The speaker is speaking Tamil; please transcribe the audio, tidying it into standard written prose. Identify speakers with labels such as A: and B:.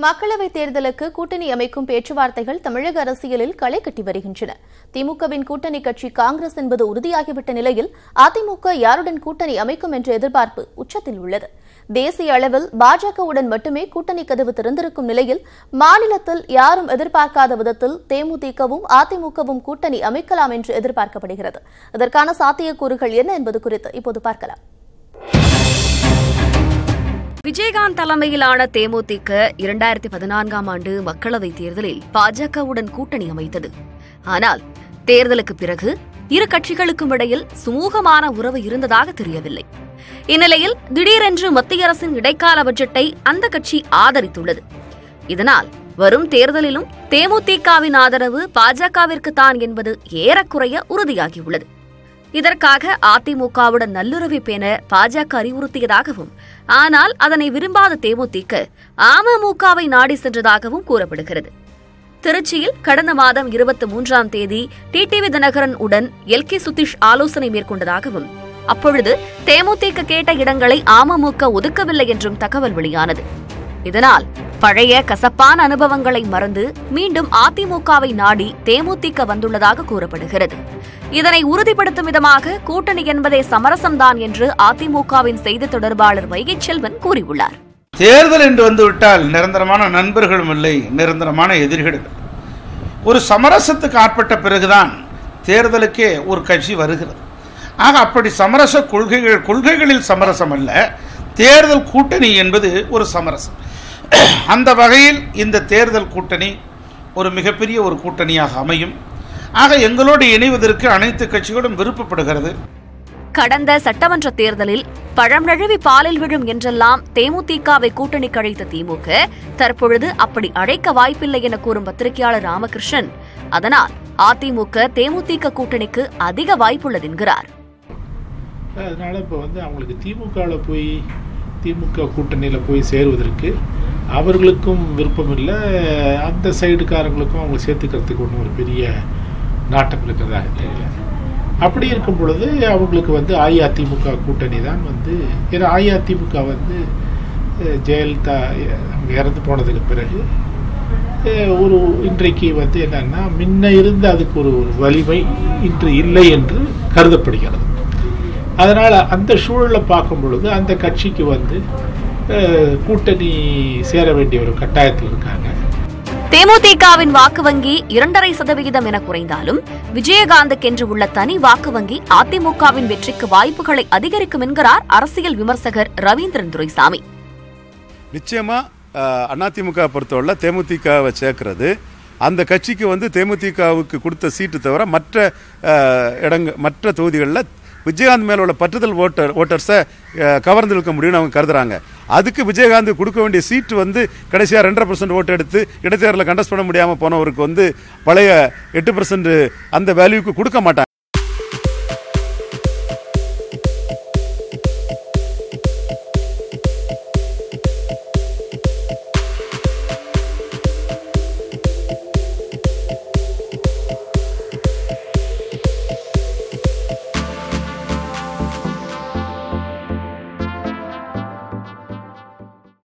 A: மக்களவைத் தேர்தலுக்கு கூட்டணி அமைக்கும் பேச்சுவார்த்தைகள் தமிழக அரசியலில் களை கட்டி வருகின்றன. திமுகவின் கூட்டணி கட்சி காங்கிரஸ் என்பது உறுதியாகிவிட்ட நிலையில் அதிமுக யாருடன் கூட்டணி அமைக்கும் என்ற எதிர்பார்ப்பு உச்சத்தில் உள்ளது. தேசிய அளவில் பாஜகவுடன் மட்டுமே கூட்டணி கதவு திறந்திருக்கும் நிலையில் மாநிலத்தில் யாரும் எதிர்பார்க்காத விதத்தில் தேமுதிகவும் அதிமுகவும் கூட்டணி அமைக்கலாம் என்று எதிர்பார்க்கப்படுகிறது. இதற்கான சாத்தியக்கூறுகள் என்ன என்பது குறித்து இப்போது பார்க்கலாம்.
B: விஜயகாந்த் தலைமையிலான தேமுதிக 2014ஆம் ஆண்டு மக்களவைத் தேர்தலில் பாஜகவுடன் கூட்டணி அமைத்தது. ஆனால் தேர்தலுக்கு பிறகு இரு கட்சிகளுக்கும் இடையில் சுமூகமான உறவு இருந்ததாக தெரியவில்லை. இந்நிலையில் திடீரென்று மத்திய அரசின் இடைக்கால பட்ஜெட்டை அந்த கட்சி ஆதரித்துள்ளது. இதனால் வரும் தேர்தலிலும் தேமுதிகவின் ஆதரவு பாஜகவிற்குத்தான் என்பது ஏறக்குறைய உறுதியாகியுள்ளது. இதற்காக அதிமுகவுடன் நல்லுறவை பேண பாஜக அறிவுறுத்தியதாகவும், ஆனால் அதனை விரும்பாத தேமுதிக அமமுகவை நாடி சென்றதாகவும் கூறப்படுகிறது. திருச்சியில் கடந்த மாதம் 23ஆம் தேதி டிடிவி தினகரன் உடன் எல்கே சுதீஷ் ஆலோசனை மேற்கொண்டதாகவும், அப்பொழுது தேமுதிக கேட்ட இடங்களை அமமுக ஒதுக்கவில்லை என்றும் தகவல் வெளியானது. இதனால் பழைய கசப்பான அனுபவங்களை மறந்து மீண்டும் அதிமுகவை நாடி தேமுதிக வந்துள்ளதாக கூறப்படுகிறது. இதனை உறுதிப்படுத்தும் விதமாக கூட்டணி என்பதே சமரசம்தான் என்று அதிமுகவின் செய்தி தொடர்பாளர் வைகை செல்வன் கூறியுள்ளார்.
C: தேர்தல் என்று வந்துவிட்டால் நிரந்தரமான நண்பர்களும் இல்லை, நிரந்தரமான எதிரிகளும். ஒரு சமரசத்துக்கு ஆட்பட்ட பிறகுதான் தேர்தலுக்கே ஒரு கட்சி வருகிறது. ஆக அப்படி சமரச கொள்கைகளில் சமரசம் அல்ல, தேர்தல் கூட்டணி என்பது ஒரு சமரசம். அந்த வகையில் இந்த தேர்தல் கூட்டணி ஒரு மிகப்பெரிய ஒரு கூட்டணியாக அமையும். ஆக எங்களோடு இணைவதற்கு அனைத்து கட்சிகளும் விருப்பப்படுகிறது.
B: கடந்த சட்டமன்ற தேர்தலில் பழம் நழுவி பாலில் விழும் என்றெல்லாம் தேமுதிகவை கூட்டணி கழித்த திமுக தற்பொழுது அப்படி அழைக்க வாய்ப்பில்லை என கூறும் பத்திரிகையாளர் ராமகிருஷ்ணன், அதனால் அதிமுக தேமுதிக கூட்டணிக்கு அதிக வாய்ப்புள்ளது என்கிறார்.
D: அதனால இப்போ அவங்களுக்கு திமுகவில் போய் திமுக கூட்டணியில் போய் சேருவதற்கு அவர்களுக்கும் விருப்பம் இல்லை, அந்த சைடுக்காரங்களுக்கும் அவங்க சேர்த்துக்கிறதுக்கு ஒன்றும் ஒரு பெரிய நாட்டம் இருக்கிறதாக தெரியல. அப்படி இருக்கும் பொழுது அவங்களுக்கு அஇஅதிமுக கூட்டணி தான் ஏன்னா அஇஅதிமுக ஜெயலலிதா அவங்க இறந்து போனதுக்கு பிறகு ஒரு இன்றைக்கு என்னன்னா முன்ன இருந்த அதுக்கு ஒரு வலிமை இன்று இல்லை என்று கருதப்படுகிறது. அதனால அந்த சூழலை பார்க்கும் பொழுது அந்த கட்சிக்கு கூட்டணி சேர வேண்டிய ஒரு கட்டாயத்தில் இருக்காங்க.
B: தேமுதிகவின் வாக்கு வங்கி 2.5% என குறைந்தாலும் விஜயகாந்துக்கென்று உள்ள தனி வாக்கு வங்கி அதிமுகவின் வெற்றிக்கு வாய்ப்புகளை அதிகரிக்கும் என்கிறார் அரசியல் விமர்சகர் ரவீந்திரன் துரைசாமி.
E: நிச்சயமா அதிமுக பொறுத்தவரை தேமுதிகவை சேர்க்கிறது அந்த கட்சிக்கு தேமுதிகவுக்கு கொடுத்த சீட்டு தவிர மற்ற தொகுதிகளில் விஜயகாந்த் மேல உள்ள பற்றுதல் ஓட்டர்ஸை கவர்ந்திருக்க முடியும்னு அவங்க கருதுறாங்க. அதுக்கு விஜயகாந்த் கொடுக்க வேண்டிய சீட்டு கடைசியாக 2.5% ஓட்டு எடுத்து இடைத்தேர்தலில் கண்டஸ்ட் பண்ண முடியாமல் போனவருக்கு பழைய 8% அந்த வேல்யூக்கு கொடுக்க மாட்டாங்க.